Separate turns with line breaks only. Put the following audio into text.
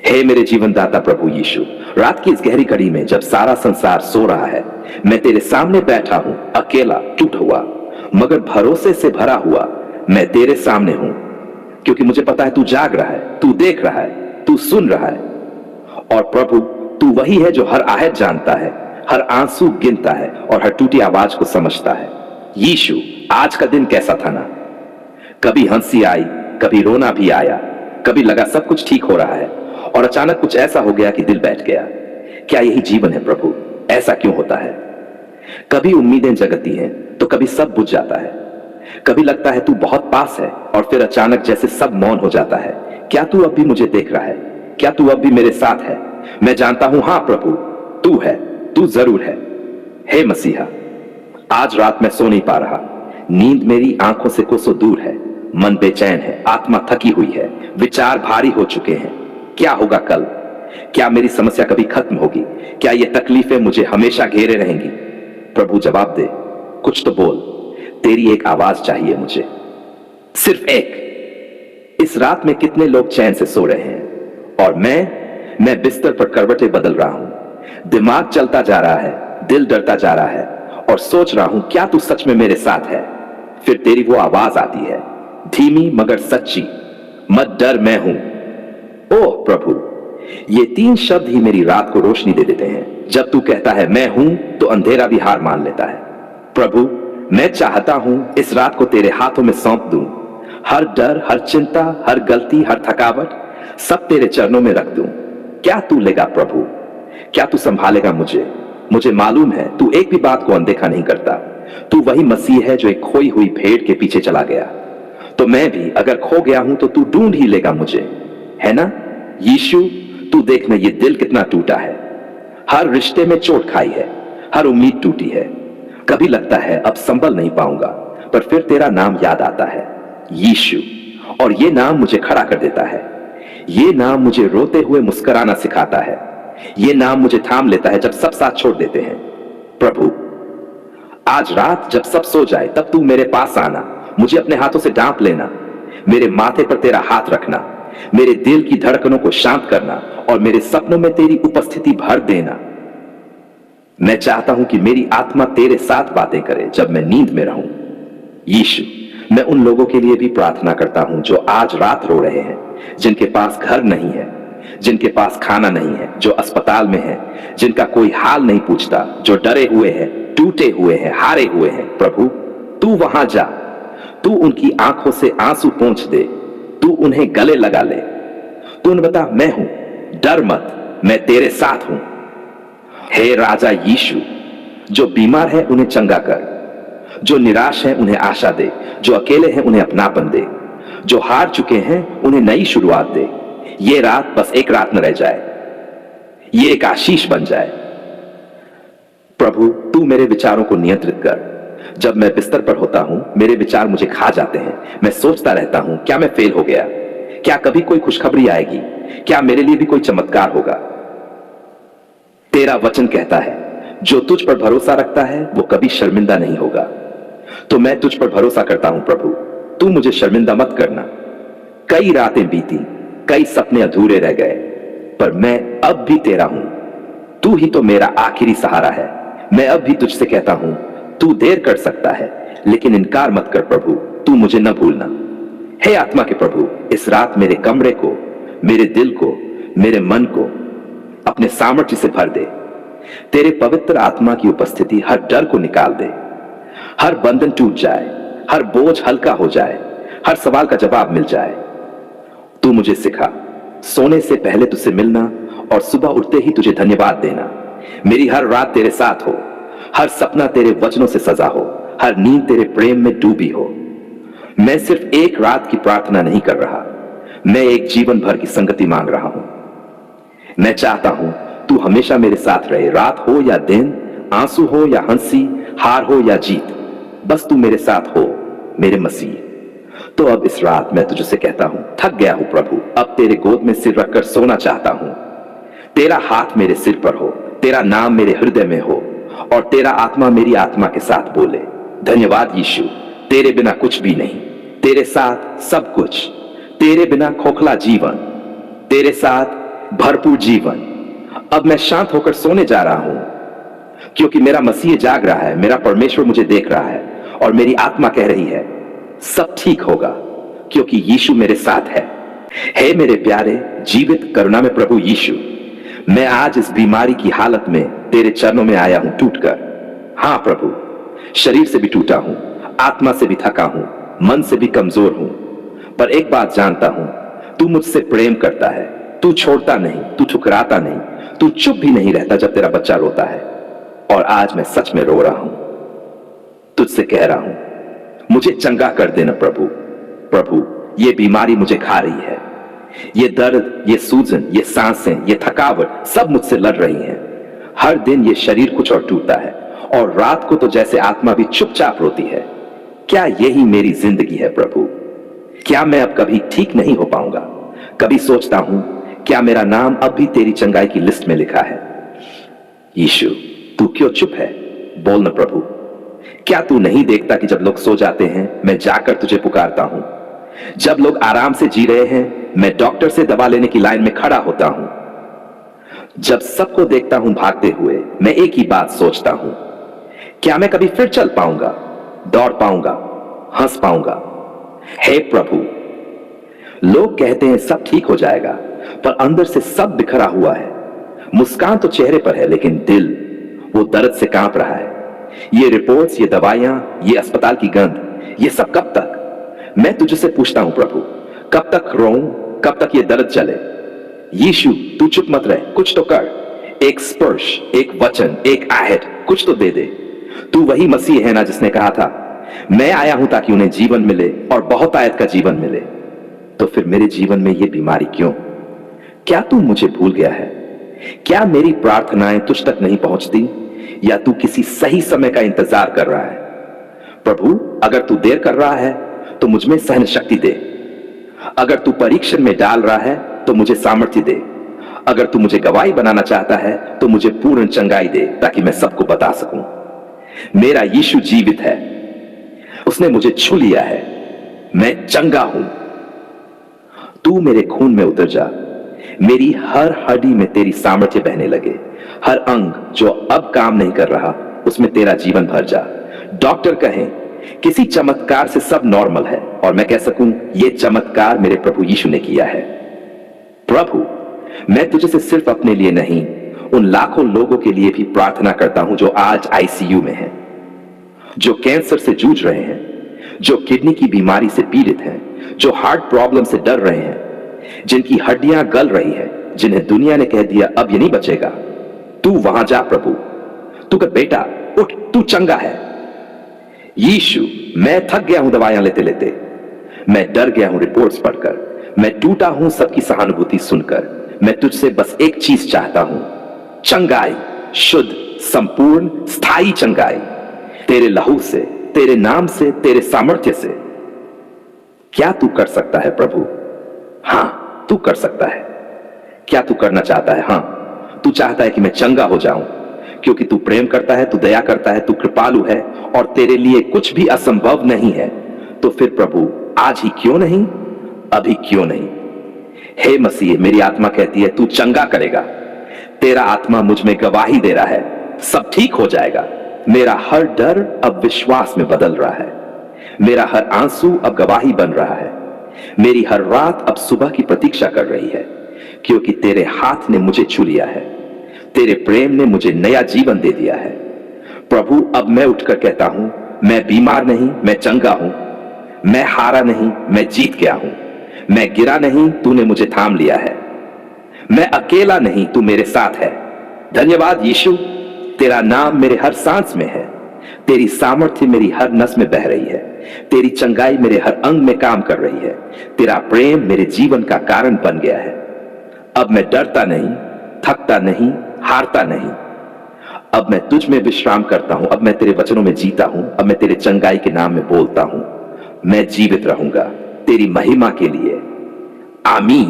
हे मेरे जीवन दाता प्रभु यीशु, रात की इस गहरी घड़ी में जब सारा संसार सो रहा है, मैं तेरे सामने बैठा हूं, अकेला, टूटा हुआ, मगर भरोसे से भरा हुआ। मैं तेरे सामने हूं क्योंकि मुझे पता है तू जाग रहा है, तू देख रहा है, तू सुन रहा है। और प्रभु, तू वही है जो हर आहट जानता है, हर आंसू गिनता है और हर टूटी आवाज को समझता है। यीशु, आज का दिन कैसा था ना? कभी हंसी आई, कभी रोना भी आया, कभी लगा सब कुछ ठीक हो रहा है और अचानक कुछ ऐसा हो गया कि दिल बैठ गया। क्या यही जीवन है प्रभु? ऐसा क्यों होता है? कभी उम्मीदें जगती हैं तो कभी सब बुझ जाता है। कभी लगता है तू बहुत पास है और फिर अचानक जैसे सब मौन हो जाता है। क्या तू अब भी मुझे देख रहा है? क्या तू अब भी मेरे साथ है? मैं जानता हूं, हां प्रभु, तू है, तू जरूर है। हे मसीहा, आज रात मैं सो नहीं पा रहा। नींद मेरी आंखों से कोसों दूर है, मन बेचैन है, आत्मा थकी हुई है, विचार भारी हो चुके हैं। क्या होगा कल? क्या मेरी समस्या कभी खत्म होगी? क्या ये तकलीफें मुझे हमेशा घेरे रहेंगी? प्रभु जवाब दे, कुछ तो बोल। तेरी एक आवाज चाहिए मुझे, सिर्फ एक। इस रात में कितने लोग चैन से सो रहे हैं और मैं बिस्तर पर करवटें बदल रहा हूं। दिमाग चलता जा रहा है, दिल डरता जा रहा है और सोच रहा हूं क्या तू सच में मेरे साथ है? फिर तेरी वो आवाज आती है, धीमी मगर सच्ची, मत डर, मैं हूं। ओह प्रभु, ये 3 शब्द ही मेरी रात को रोशनी दे देते हैं। जब तू कहता है मैं हूं तो अंधेरा भी हार मान लेता है। प्रभु, मैं चाहता हूं इस रात को तेरे हाथों में सौंप दूं। हर डर, हर चिंता, हर गलती, हर थकावट, सब तेरे चरणों में रख दूं। क्या तू लेगा प्रभु? क्या तू संभालेगा मुझे? मुझे मालूम है तू एक भी बात को अनदेखा नहीं करता। तू वही मसीह है जो एक खोई हुई भेड़ के पीछे चला गया। तो मैं भी अगर खो गया हूं तो तू ढूंढ ही लेगा मुझे, है ना? यीशु, तू देखना ये दिल कितना टूटा है। हर रिश्ते में चोट खाई है, हर उम्मीद टूटी है। कभी लगता है अब संभल नहीं पाऊंगा, पर फिर तेरा नाम याद आता है, यीशु। और ये नाम मुझे खड़ा कर देता है। ये नाम मुझे रोते हुए मुस्कुराना सिखाता है। ये नाम मुझे थाम लेता है जब सब साथ छोड़ देते हैं। प्रभु, आज रात जब सब सो जाए तब तू मेरे पास आना, मुझे अपने हाथों से ढांप लेना, मेरे माथे पर तेरा हाथ रखना, मेरे दिल की धड़कनों को शांत करना और मेरे सपनों में तेरी उपस्थिति भर देना। मैं चाहता हूं कि मेरी आत्मा तेरे साथ बातें करे जब मैं नींद में रहूं। यीशु, मैं उन लोगों के लिए भी प्रार्थना करता हूं जो आज रात रो रहे हैं, जिनके पास घर नहीं है, जिनके पास खाना नहीं है, जो अस्पताल में है, जिनका कोई हाल नहीं पूछता, जो डरे हुए हैं, टूटे हुए हैं, हारे हुए हैं। प्रभु, तू वहां जा, तू उनकी आंखों से आंसू पोंछ दे, तू उन्हें गले लगा ले। तू उन्हें बता, मैं हूं, डर मत, मैं तेरे साथ हूं। हे राजा यीशु, जो बीमार है उन्हें चंगा कर, जो निराश है उन्हें आशा दे, जो अकेले हैं उन्हें अपनापन दे, जो हार चुके हैं उन्हें नई शुरुआत दे। ये रात बस एक रात न रह जाए, ये एक आशीष बन जाए। प्रभु, तू मेरे विचारों को नियंत्रित कर। जब मैं बिस्तर पर होता हूं, मेरे विचार मुझे खा जाते हैं। मैं सोचता रहता हूं, क्या मैं फेल हो गया? क्या कभी कोई खुशखबरी आएगी? क्या मेरे लिए भी कोई चमत्कार होगा? तेरा वचन कहता है, जो तुझ पर भरोसा रखता है वो कभी शर्मिंदा नहीं होगा। तो मैं तुझ पर भरोसा करता हूं प्रभु, तू मुझे शर्मिंदा मत करना। कई रातें बीती, कई सपने अधूरे रह गए, पर मैं अब भी तेरा हूं। तू ही तो मेरा आखिरी सहारा है। मैं अब भी तुझसे कहता हूं, तू देर कर सकता है लेकिन इनकार मत कर प्रभु, तू मुझे न भूलना। हे आत्मा के प्रभु, इस रात मेरे कमरे को, मेरे दिल को, मेरे मन को अपने सामर्थ्य से भर दे। तेरे पवित्र आत्मा की उपस्थिति हर डर को निकाल दे। हर बंधन टूट जाए, हर बोझ हल्का हो जाए, हर सवाल का जवाब मिल जाए। तू मुझे सिखा सोने से पहले तुझसे मिलना और सुबह उठते ही तुझे धन्यवाद देना। मेरी हर रात तेरे साथ हो, हर सपना तेरे वचनों से सजा हो, हर नींद तेरे प्रेम में डूबी हो। मैं सिर्फ एक रात की प्रार्थना नहीं कर रहा, मैं एक जीवन भर की संगति मांग रहा हूं। मैं चाहता हूं तू हमेशा मेरे साथ रहे, रात हो या दिन, आंसू हो या हंसी, हार हो या जीत, बस तू मेरे साथ हो मेरे मसीह। तो अब इस रात मैं तुझसे कहता हूं, थक गया हूं प्रभु, अब तेरे गोद में सिर रखकर सोना चाहता हूं। तेरा हाथ मेरे सिर पर हो, तेरा नाम मेरे हृदय में हो और तेरा आत्मा मेरी आत्मा के साथ बोले, धन्यवाद यीशु, तेरे बिना कुछ भी नहीं, तेरे साथ सब कुछ, तेरे बिना खोखला जीवन, तेरे साथ भरपूर जीवन। अब मैं शांत होकर सोने जा रहा हूं, क्योंकि मेरा मसीह जाग रहा है, मेरा परमेश्वर मुझे देख रहा है और मेरी आत्मा कह रही है सब ठीक होगा, क्योंकि यीशु मेरे साथ है। हे मेरे प्यारे जीवित करुणा में प्रभु यीशु, मैं आज इस बीमारी की हालत में तेरे चरणों में आया हूं टूटकर। हां प्रभु, शरीर से भी टूटा हूं, आत्मा से भी थका हूं, मन से भी कमजोर हूं, पर एक बात जानता हूं, तू मुझसे प्रेम करता है, तू छोड़ता नहीं, तू ठुकराता नहीं, तू चुप भी नहीं रहता जब तेरा बच्चा रोता है। और आज मैं सच में रो रहा हूं, तुझसे कह रहा हूं, मुझे चंगा कर देना प्रभु। प्रभु, ये बीमारी मुझे खा रही है, ये दर्द, ये सूजन, ये सांसें, ये थकावट सब मुझसे लड़ रही हैं। हर दिन ये शरीर कुछ और टूटता है और रात को तो जैसे आत्मा भी चुपचाप रोती है। क्या यही मेरी जिंदगी है प्रभु? क्या मैं अब कभी ठीक नहीं हो पाऊंगा? कभी सोचता हूं, क्या मेरा नाम अब भी तेरी चंगाई की लिस्ट में लिखा है? यीशु, तू क्यों चुप है? बोल न प्रभु। क्या तू नहीं देखता कि जब लोग सो जाते हैं मैं जाकर तुझे पुकारता हूं? जब लोग आराम से जी रहे हैं मैं डॉक्टर से दवा लेने की लाइन में खड़ा होता हूं। जब सबको देखता हूं भागते हुए मैं एक ही बात सोचता हूं, क्या मैं कभी फिर चल पाऊंगा, दौड़ पाऊंगा, हंस पाऊंगा? हे प्रभु, लोग कहते हैं सब ठीक हो जाएगा, पर अंदर से सब बिखरा हुआ है। मुस्कान तो चेहरे पर है, लेकिन दिल वो दर्द से कांप रहा है। ये रिपोर्ट्स, ये दवाइयां, ये अस्पताल की गंध, ये सब कब तक? मैं तुझसे पूछता हूं प्रभु, कब तक रोऊं, कब तक ये दर्द चले? यीशु, तू चुप मत रह, कुछ तो कर। एक स्पर्श, एक वचन, एक आहट, कुछ तो दे दे। तू वही मसीह है ना जिसने कहा था, मैं आया हूं ताकि उन्हें जीवन मिले और बहुत आयत का जीवन मिले। तो फिर मेरे जीवन में ये बीमारी क्यों? क्या तू मुझे भूल गया है? क्या मेरी प्रार्थनाएं तुझ तक नहीं पहुंचती, या तू किसी सही समय का इंतजार कर रहा है? प्रभु, अगर तू देर कर रहा है तो मुझ में सहन शक्ति दे। अगर तू परीक्षण में डाल रहा है तो मुझे सामर्थ्य दे। अगर तू मुझे गवाही बनाना चाहता है तो मुझे पूर्ण चंगाई दे, ताकि मैं सबको बता सकूं मेरा यीशु जीवित है, उसने मुझे छू लिया है, मैं चंगा हूं। तू मेरे खून में उतर जा, मेरी हर हड्डी में तेरी सामर्थ्य बहने लगे। हर अंग जो अब काम नहीं कर रहा उसमें तेरा जीवन भर जा। डॉक्टर कहें किसी चमत्कार से सब नॉर्मल है, और मैं कह सकूं यह चमत्कार मेरे प्रभु यीशु ने किया है। प्रभु, मैं तुझे से सिर्फ अपने लिए नहीं, उन लाखों लोगों के लिए भी प्रार्थना करता हूं जो आज आईसीयू में हैं, जो कैंसर से जूझ रहे हैं, जो किडनी की बीमारी से पीड़ित हैं, जो हार्ट प्रॉब्लम से डर रहे हैं, जिनकी हड्डियां गल रही है, जिन्हें दुनिया ने कह दिया अब ये नहीं बचेगा। तू वहां जा प्रभु, तू कह बेटा उठ, तू चंगा है। यीशु, मैं थक गया हूं दवाइयां लेते लेते, मैं डर गया हूं रिपोर्ट्स पढ़कर, मैं टूटा हूं सबकी सहानुभूति सुनकर। मैं तुझसे बस एक चीज चाहता हूं, चंगाई, शुद्ध, संपूर्ण, स्थायी चंगाई, तेरे लहू से, तेरे नाम से, तेरे सामर्थ्य से। क्या तू कर सकता है प्रभु? हां, तू कर सकता है। क्या तू करना चाहता है? हां, तू चाहता है कि मैं चंगा हो जाऊं, क्योंकि तू प्रेम करता है, तू दया करता है, तू कृपालु है और तेरे लिए कुछ भी असंभव नहीं है। तो फिर प्रभु, आज ही क्यों नहीं, अभी क्यों नहीं? हे मसीह, मेरी आत्मा कहती है तू चंगा करेगा। तेरा आत्मा मुझ में गवाही दे रहा है, सब ठीक हो जाएगा। मेरा हर डर अब विश्वास में बदल रहा है, मेरा हर आंसू अब गवाही बन रहा है, मेरी हर रात अब सुबह की प्रतीक्षा कर रही है, क्योंकि तेरे हाथ ने मुझे छू लिया है, तेरे प्रेम ने मुझे नया जीवन दे दिया है। प्रभु, अब मैं उठकर कहता हूं, मैं बीमार नहीं, मैं चंगा हूं। मैं हारा नहीं, मैं जीत गया हूं। मैं गिरा नहीं, तूने मुझे थाम लिया है। मैं अकेला नहीं, तू मेरे साथ है। धन्यवाद यीशु, तेरा नाम मेरे हर सांस में है, तेरी सामर्थ्य मेरी हर नस में बह रही है, तेरी चंगाई मेरे हर अंग में काम कर रही है, तेरा प्रेम मेरे जीवन का कारण बन गया है। अब मैं डरता नहीं, थकता नहीं, हारता नहीं। अब मैं तुझ में विश्राम करता हूं, अब मैं तेरे वचनों में जीता हूं, अब मैं तेरे चंगाई के नाम में बोलता हूं। मैं जीवित रहूंगा तेरी महिमा के लिए। आमीन।